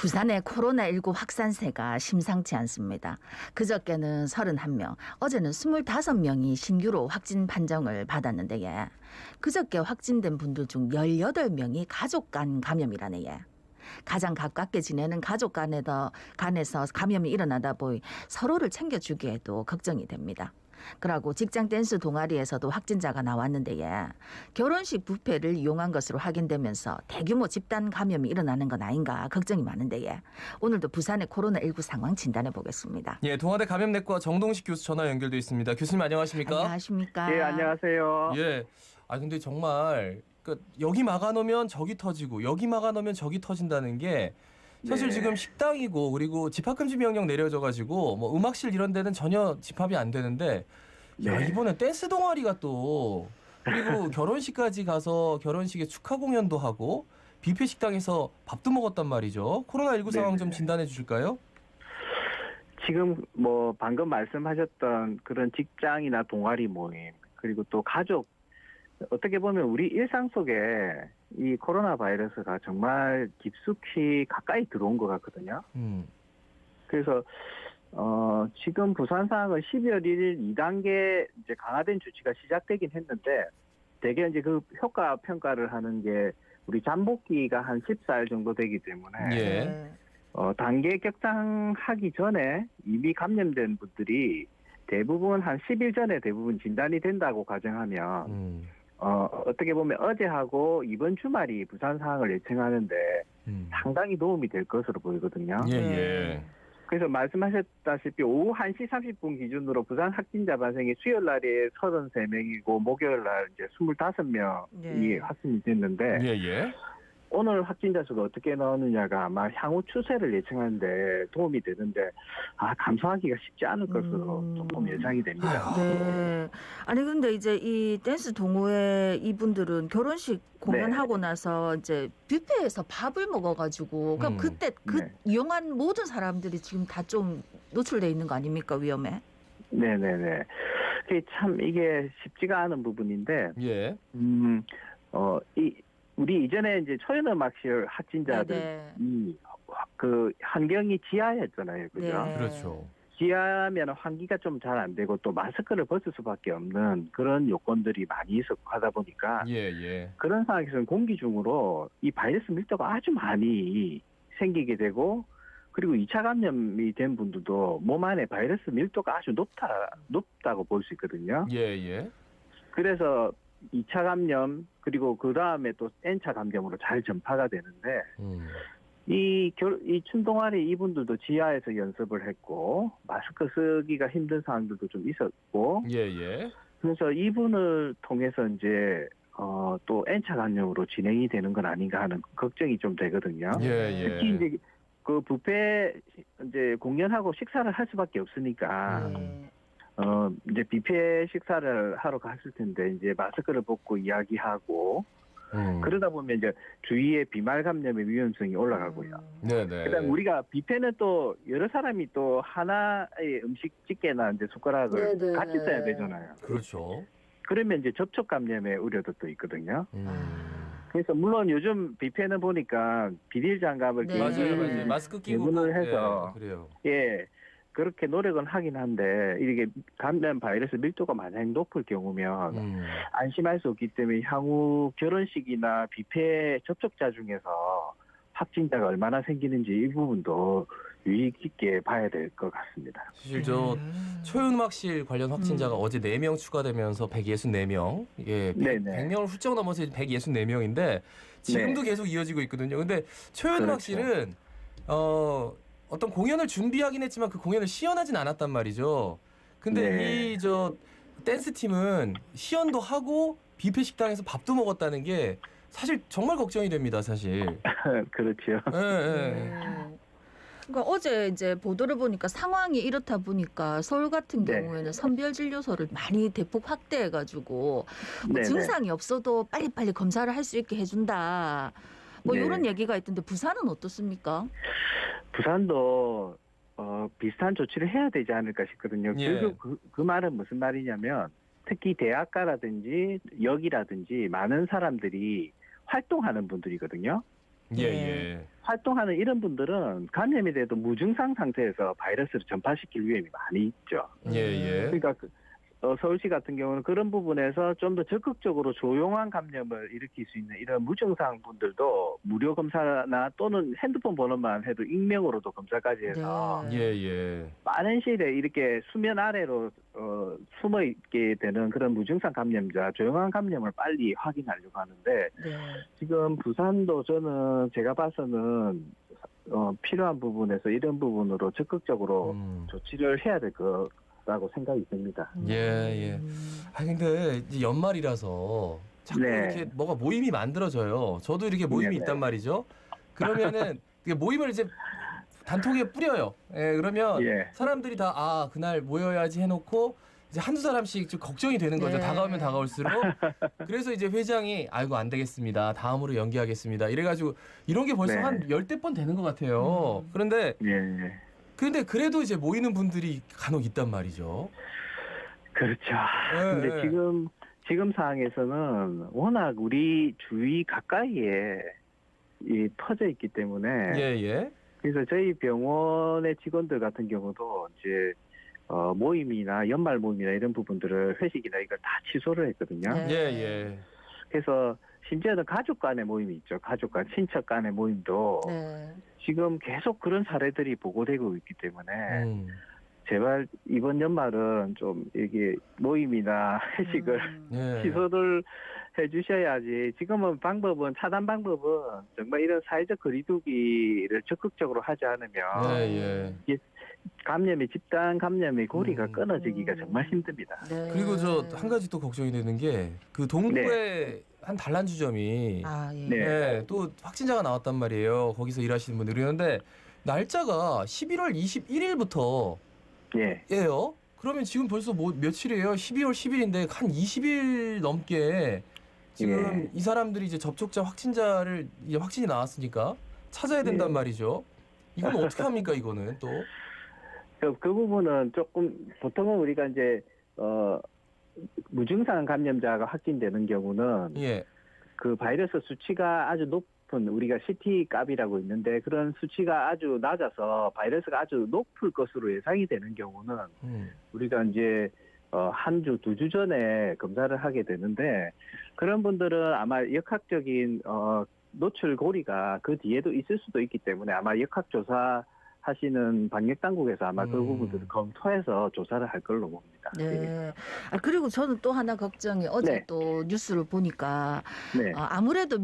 부산의 코로나19 확산세가 심상치 않습니다. 그저께는 31명, 어제는 25명이 신규로 확진 판정을 받았는데 그저께 확진된 분들 중 18명이 가족 간 감염이라네. 가장 가깝게 지내는 가족 간에서 감염이 일어나다 보니 서로를 챙겨주기에도 걱정이 됩니다. 그러고 직장 댄스 동아리에서도 확진자가 나왔는데 결혼식 뷔페를 이용한 것으로 확인되면서 대규모 집단 감염이 일어나는 건 아닌가 걱정이 많은데 오늘도 부산의 코로나19 상황 진단해 보겠습니다. 예, 동아대 감염내과 정동식 교수 전화 연결돼 있습니다. 교수님 안녕하십니까? 안녕하십니까? 예, 안녕하세요. 예. 근데 정말 여기 막아놓으면 저기 터지고 여기 막아놓으면 저기 터진다는 게 사실 네. 지금 식당이고 그리고 집합금지 명령 내려져가지고 뭐 음악실 이런 데는 전혀 집합이 안 되는데 야, 네. 이번에 댄스 동아리가 또 그리고 결혼식까지 가서 결혼식에 축하 공연도 하고 뷔페 식당에서 밥도 먹었단 말이죠. 코로나19 상황 좀 네네. 진단해 주실까요? 지금 뭐 방금 말씀하셨던 그런 직장이나 동아리 모임 그리고 또 가족 어떻게 보면 우리 일상 속에 이 코로나 바이러스가 정말 깊숙이 가까이 들어온 것 같거든요. 그래서 지금 부산 상황은 12월 1일 2단계 이제 강화된 조치가 시작되긴 했는데 대개 이제 그 효과 평가를 하는 게 우리 잠복기가 한 14일 정도 되기 때문에 예. 단계 격상하기 전에 이미 감염된 분들이 대부분 한 10일 전에 대부분 진단이 된다고 가정하면 어떻게 보면 어제하고 이번 주말이 부산 상황을 예측하는데 상당히 도움이 될 것으로 보이거든요. 예, 예. 그래서 말씀하셨다시피 오후 1시 30분 기준으로 부산 확진자 발생이 수요일 날이 33명이고 목요일 날 이제 25명이 확진이 됐는데 예, 예. 오늘 확진자 수가 어떻게 나오느냐가 아마 향후 추세를 예측하는데 도움이 되는데 감소하기가 쉽지 않을 것으로 조금 예상이 됩니다. 네. 아니 근데 이제 이 댄스 동호회 이분들은 결혼식 공연하고 나서 이제 뷔페에서 밥을 먹어가지고 그럼 그때 이용한 모든 사람들이 지금 다 좀 노출돼 있는 거 아닙니까? 위험에? 네네네. 참 이게 쉽지가 않은 부분인데 예. 우리 이전에 이제 초연음악실 확진자들이 그 환경이 지하였잖아요, 그죠? 네. 그렇죠. 지하면 환기가 좀 잘 안 되고 또 마스크를 벗을 수밖에 없는 그런 요건들이 많이 있었고 하다 보니까 예, 예. 그런 상황에서는 공기 중으로 이 바이러스 밀도가 아주 많이 생기게 되고 그리고 2차 감염이 된 분들도 몸 안에 바이러스 밀도가 아주 높다고 볼 수 있거든요. 예, 예. 그래서 2차 감염 그리고 그 다음에 또 N차 감염으로 잘 전파가 되는데 이 춘동아리 이분들도 지하에서 연습을 했고 마스크 쓰기가 힘든 상황들도 좀 있었고 예, 예. 그래서 이분을 통해서 이제 또 N차 감염으로 진행이 되는 건 아닌가 하는 걱정이 좀 되거든요. 예, 예. 특히 이제 그 뷔페 이제 공연하고 식사를 할 수밖에 없으니까 이제 뷔페 식사를 하러 갔을 텐데 이제 마스크를 벗고 이야기하고 그러다 보면 이제 주위에 비말 감염의 위험성이 올라가고요. 네네. 그다음 우리가 뷔페는 또 여러 사람이 또 하나의 음식 집게나 이제 숟가락을 같이 써야 되잖아요. 그렇죠. 그러면 이제 접촉 감염의 우려도 또 있거든요. 그래서 물론 요즘 뷔페는 보니까 비닐 장갑을 맞아요. 마스크 끼고 대부분을 해서 그래요. 예. 그렇게 노력은 하긴 한데 이게 감염 바이러스 밀도가 만약 높을 경우면 안심할 수 없기 때문에 향후 결혼식이나 뷔페 접촉자 중에서 확진자가 얼마나 생기는지 이 부분도 유의 깊게 봐야 될 것 같습니다. 사실 저 초연음악실 관련 확진자가 어제 4명 추가되면서 164명, 예, 100명을 훌쩍 넘어서 164명인데 지금도 계속 이어지고 있거든요. 근데 초연음악실은 어떤 공연을 준비하긴 했지만 그 공연을 시연하진 않았단 말이죠. 근데 이 댄스 팀은 시연도 하고 뷔페 식당에서 밥도 먹었다는 게 사실 정말 걱정이 됩니다, 사실. 그렇죠. 그러니까 어제 이제 보도를 보니까 상황이 이렇다 보니까 서울 같은 경우에는 선별 진료소를 많이 대폭 확대해가지고 증상이 없어도 빨리빨리 검사를 할 수 있게 해준다. 이런 얘기가 있던데 부산은 어떻습니까? 부산도 비슷한 조치를 해야 되지 않을까 싶거든요. 그리고 그 말은 무슨 말이냐면 특히 대학가라든지 역이라든지 많은 사람들이 활동하는 분들이거든요. 예. 활동하는 이런 분들은 감염이 돼도 무증상 상태에서 바이러스를 전파시킬 위험이 많이 있죠. 예, 예. 그러니까 서울시 같은 경우는 그런 부분에서 좀 더 적극적으로 조용한 감염을 일으킬 수 있는 이런 무증상 분들도 무료 검사나 또는 핸드폰 번호만 해도 익명으로도 검사까지 해서 네. 예, 예. 빠른 시일에 이렇게 수면 아래로 숨어 있게 되는 그런 무증상 감염자, 조용한 감염을 빨리 확인하려고 하는데 네. 지금 부산도 저는 제가 봐서는 필요한 부분에서 이런 부분으로 적극적으로 조치를 해야 될 거라고 생각이 듭니다. 예, 예. 아 근데 이제 연말이라서 자꾸 네. 이렇게 뭐가 모임이 만들어져요. 저도 이렇게 모임이 네네. 있단 말이죠. 그러면은 이게 모임을 이제 단톡에 뿌려요. 예, 그러면 예. 사람들이 다 아, 그날 모여야지 해놓고 이제 한두 사람씩 좀 걱정이 되는 거죠. 네. 다가오면 다가올수록. 그래서 이제 회장이 아이고 안 되겠습니다. 다음으로 연기하겠습니다. 이래가지고 이런 게 벌써 네. 한 10대 번 되는 것 같아요. 그런데 예. 그래도 이제 모이는 분들이 간혹 있단 말이죠. 그렇죠. 예, 근데 예. 지금 상황에서는 워낙 우리 주위 가까이에 퍼져 있기 때문에 예, 예. 그래서 저희 병원의 직원들 같은 경우도 이제 모임이나 연말 모임이나 이런 부분들을 회식이나 이걸 다 취소를 했거든요. 네. 예, 예. 그래서 심지어는 가족 간의 모임이 있죠. 가족 간, 친척 간의 모임도 네. 지금 계속 그런 사례들이 보고되고 있기 때문에 제발 이번 연말은 좀 이게 모임이나 회식을 예. 취소를 해주셔야지. 지금은 차단 방법은 정말 이런 사회적 거리두기를 적극적으로 하지 않으면 예, 예. 집단 감염의 고리가 끊어지기가 정말 힘듭니다. 네. 그리고 저 한 가지 또 걱정이 되는 게 그 동구의 한 단란주점이 아, 예. 네. 예, 또 확진자가 나왔단 말이에요. 거기서 일하시는 분들이. 그런데 날짜가 11월 21일부터 예. 예요. 그러면 지금 벌써 뭐 며칠이에요? 12월 10일인데 한 20일 넘게 지금 예. 이 사람들이 이제 접촉자 확진자를 이제 확진이 나왔으니까 찾아야 된단 예. 말이죠. 이건 어떻게 합니까, 이거는 또? 그 부분은 조금 보통은 우리가 이제 무증상 감염자가 확진되는 경우는 예. 그 바이러스 수치가 아주 높은 우리가 CT 값이라고 있는데 그런 수치가 아주 낮아서 바이러스가 아주 높을 것으로 예상이 되는 경우는 우리가 이제 한 주, 2주 전에 검사를 하게 되는데 그런 분들은 아마 역학적인 노출 고리가 그 뒤에도 있을 수도 있기 때문에 아마 역학조사 하시는 방역 당국에서 아마 그 부분들을 검토해서 조사를 할 걸로 봅니다. 네. 아, 그리고 저는 또 하나 걱정이 어제 네. 또 뉴스를 보니까 네. 아무래도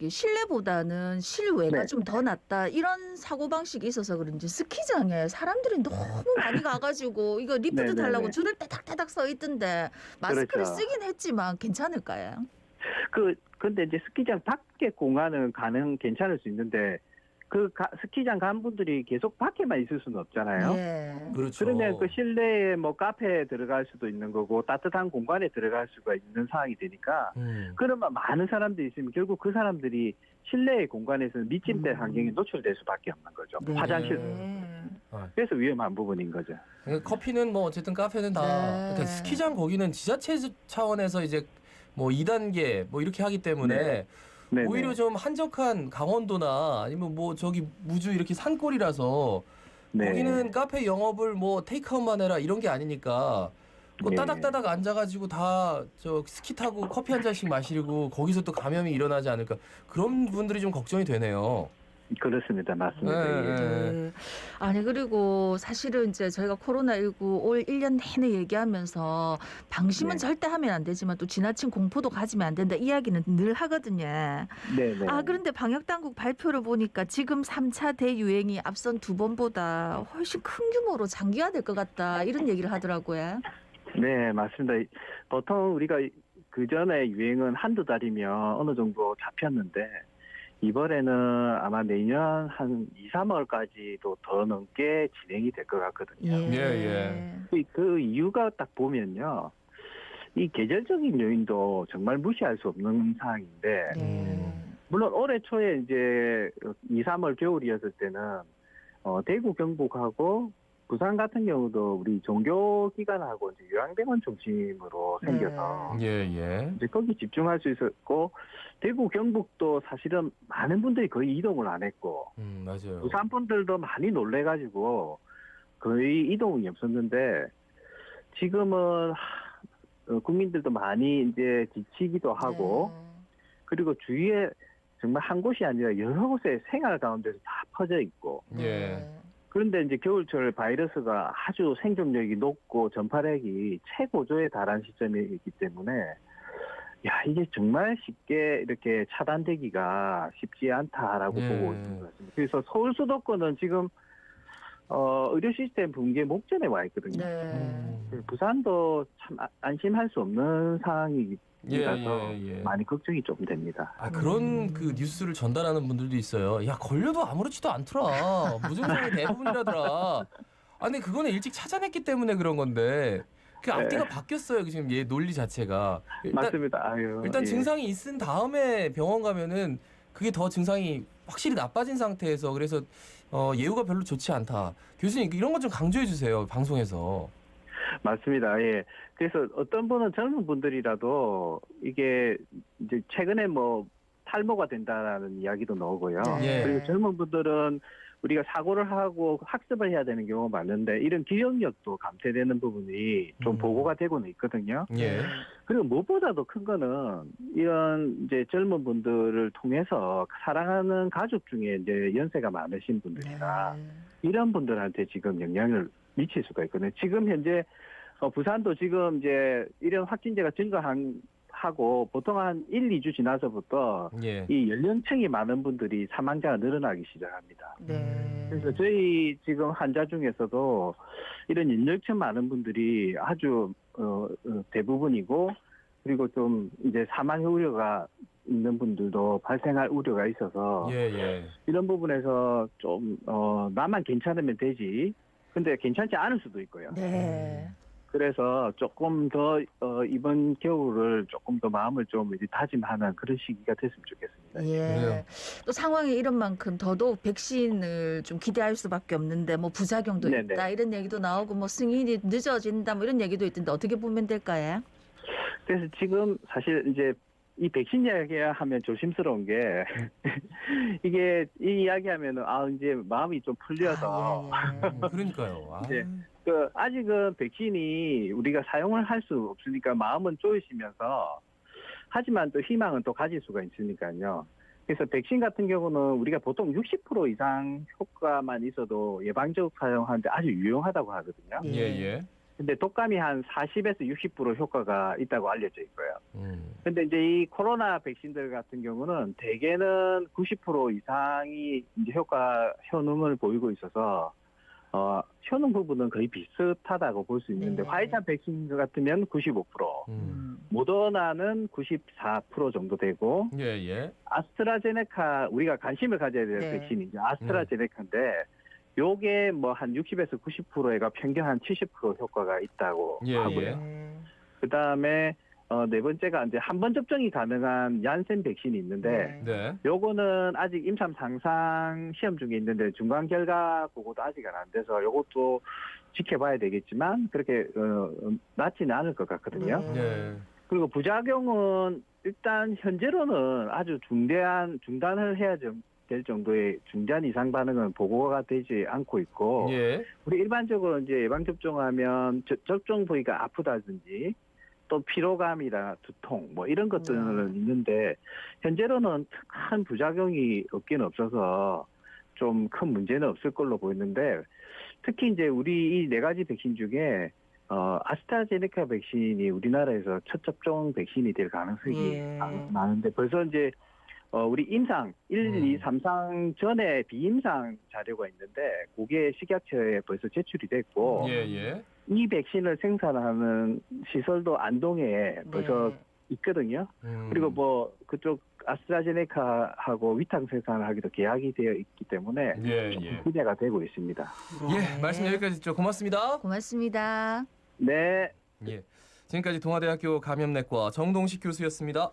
실내보다는 실외가 네. 좀 더 낫다 이런 사고 방식이 있어서 그런지 스키장에 사람들이 너무 많이 가가지고 이거 리프트 네네네. 타려고 줄을 따닥따닥 서 있던데 마스크를 그렇죠. 쓰긴 했지만 괜찮을까요? 근데 이제 스키장 밖에 공간은 괜찮을 수 있는데 스키장 간 분들이 계속 밖에만 있을 수는 없잖아요. 예. 그렇죠. 그러면 그 실내에 뭐 카페에 들어갈 수도 있는 거고 따뜻한 공간에 들어갈 수가 있는 상황이 되니까 그러면 많은 사람들이 있으면 결국 그 사람들이 실내의 공간에서는 밑짐대 환경에 노출될 수밖에 없는 거죠. 네. 화장실. 아. 그래서 위험한 부분인 거죠. 커피는 뭐 어쨌든 카페는 다 네. 그러니까 스키장 거기는 지자체 차원에서 이제 뭐 2단계 뭐 이렇게 하기 때문에 네네. 오히려 좀 한적한 강원도나 아니면 뭐 저기 무주 이렇게 산골이라서 네. 거기는 카페 영업을 뭐 테이크아웃만 해라 이런 게 아니니까 뭐 네. 따닥따닥 앉아가지고 다 저 스키 타고 커피 한 잔씩 마시고 거기서 또 감염이 일어나지 않을까 그런 분들이 좀 걱정이 되네요. 그렇습니다. 맞습니다. 네, 예. 네. 네. 아니 그리고 사실은 이제 저희가 코로나19 올 1년 내내 얘기하면서 방심은 네. 절대 하면 안 되지만 또 지나친 공포도 가지면 안 된다 이야기는 늘 하거든요. 네네. 그런데 방역당국 발표를 보니까 지금 3차 대유행이 앞선 2번보다 훨씬 큰 규모로 장기화될 것 같다 이런 얘기를 하더라고요. 네, 맞습니다. 보통 우리가 그 전에 유행은 한두 달이면 어느 정도 잡혔는데 이번에는 아마 내년 한 2, 3월까지도 더 넘게 진행이 될 것 같거든요. 그 이유가 딱 보면요. 이 계절적인 요인도 정말 무시할 수 없는 상황인데 물론 올해 초에 이제 2, 3월 겨울이었을 때는 대구 경북하고 부산 같은 경우도 우리 종교기관하고 이제 요양병원 중심으로 생겨서 예. 이제 거기 집중할 수 있었고 대구 경북도 사실은 많은 분들이 거의 이동을 안 했고 맞아요. 부산 분들도 많이 놀래가지고 거의 이동이 없었는데 지금은 국민들도 많이 이제 지치기도 하고 그리고 주위에 정말 한 곳이 아니라 여러 곳에 생활 가운데서 다 퍼져 있고 예. 그런데 이제 겨울철 바이러스가 아주 생존력이 높고 전파력이 최고조에 달한 시점이기 때문에 야 이게 정말 쉽게 이렇게 차단되기가 쉽지 않다라고 보고 있는 것 같습니다. 그래서 서울 수도권은 지금 의료 시스템 붕괴 목전에 와 있거든요. 부산도 참 안심할 수 없는 상황이라서 많이 걱정이 좀 됩니다. 그런 그 뉴스를 전달하는 분들도 있어요. 야 걸려도 아무렇지도 않더라. 무증상이 대부분이라더라. 근데 그거는 일찍 찾아냈기 때문에 그런 건데 그 앞뒤가 바뀌었어요. 지금 얘 논리 자체가. 맞습니다. 일단 증상이 있은 다음에 병원 가면은 그게 더 증상이 확실히 나빠진 상태에서 그래서 예후가 별로 좋지 않다. 교수님 이런 것 좀 강조해 주세요. 방송에서. 맞습니다. 예. 그래서 어떤 분은 젊은 분들이라도 이게 이제 최근에 뭐 탈모가 된다라는 이야기도 나오고요. 그리고 젊은 분들은 우리가 사고를 하고 학습을 해야 되는 경우가 많은데 이런 기억력도 감퇴되는 부분이 좀 보고가 되고는 있거든요. 그리고 무엇보다도 큰 거는 이런 이제 젊은 분들을 통해서 사랑하는 가족 중에 이제 연세가 많으신 분들이나 이런 분들한테 지금 영향을 미칠 수가 있거든요. 지금 현재 부산도 지금 이제 이런 확진자가 증가하고 보통 한 1, 2주 지나서부터 이 연령층이 많은 분들이 사망자가 늘어나기 시작합니다. 그래서 저희 지금 환자 중에서도 이런 연령층 많은 분들이 아주 대부분이고 그리고 좀 이제 사망 우려가 있는 분들도 발생할 우려가 있어서 이런 부분에서 좀 나만 괜찮으면 되지. 근데 괜찮지 않을 수도 있고요. 그래서 조금 더 이번 겨울을 조금 더 마음을 좀 이제 다짐하는 그런 시기가 됐으면 좋겠습니다. 또 상황이 이런 만큼 더더욱 백신을 좀 기대할 수밖에 없는데 뭐 부작용도 있다 이런 얘기도 나오고 뭐 승인이 늦어진다 뭐 이런 얘기도 있던데 어떻게 보면 될까요? 그래서 지금 사실 이제 이 백신 이야기하면 조심스러운 게 이게 이 이야기하면은 이제 마음이 좀 풀려서 그러니까요. 아직은 백신이 우리가 사용을 할 수 없으니까 마음은 쪼이시면서 하지만 또 희망은 또 가질 수가 있으니까요. 그래서 백신 같은 경우는 우리가 보통 60% 이상 효과만 있어도 예방적 사용하는데 아주 유용하다고 하거든요. 근데 독감이 한 40에서 60% 효과가 있다고 알려져 있고요. 근데 이제 이 코로나 백신들 같은 경우는 대개는 90% 이상이 이제 효능을 보이고 있어서 효능 부분은 거의 비슷하다고 볼 수 있는데 화이자 백신 같으면 95%, 모더나는 94% 정도 되고 아스트라제네카 우리가 관심을 가져야 될 백신이 이제 아스트라제네카인데 요게 뭐 한 60에서 90%가 평균 한 70% 효과가 있다고 하고요. 그다음에 네 번째가 이제 한 번 접종이 가능한 얀센 백신이 있는데 요거는 아직 임상 상상 시험 중에 있는데 중간 결과 보고도 아직은 안 돼서 요것도 지켜봐야 되겠지만 그렇게 낮지는 않을 것 같거든요. 그리고 부작용은 일단 현재로는 아주 중단을 해야 될 정도의 중단 이상 반응은 보고가 되지 않고 있고 우리 일반적으로 이제 예방 접종하면 접종 부위가 아프다든지 또 피로감이나 두통 뭐 이런 것들은 있는데 현재로는 큰 부작용이 없긴 없어서 좀 큰 문제는 없을 걸로 보이는데 특히 이제 우리 이 네 가지 백신 중에 아스트라제네카 백신이 우리나라에서 첫 접종 백신이 될 가능성이 많은데 벌써 이제 우리 임상 1, 2, 3상 전에 비임상 자료가 있는데 그게 식약처에 벌써 제출이 됐고 이 백신을 생산하는 시설도 안동에 벌써 있거든요. 그리고 뭐 그쪽 아스트라제네카하고 위탁 생산을 하기도 계약이 되어 있기 때문에 기대가 되고 있습니다. 말씀 여기까지 듣죠. 고맙습니다. 고맙습니다. 네. 지금까지 동아대학교 감염내과 정동식 교수였습니다.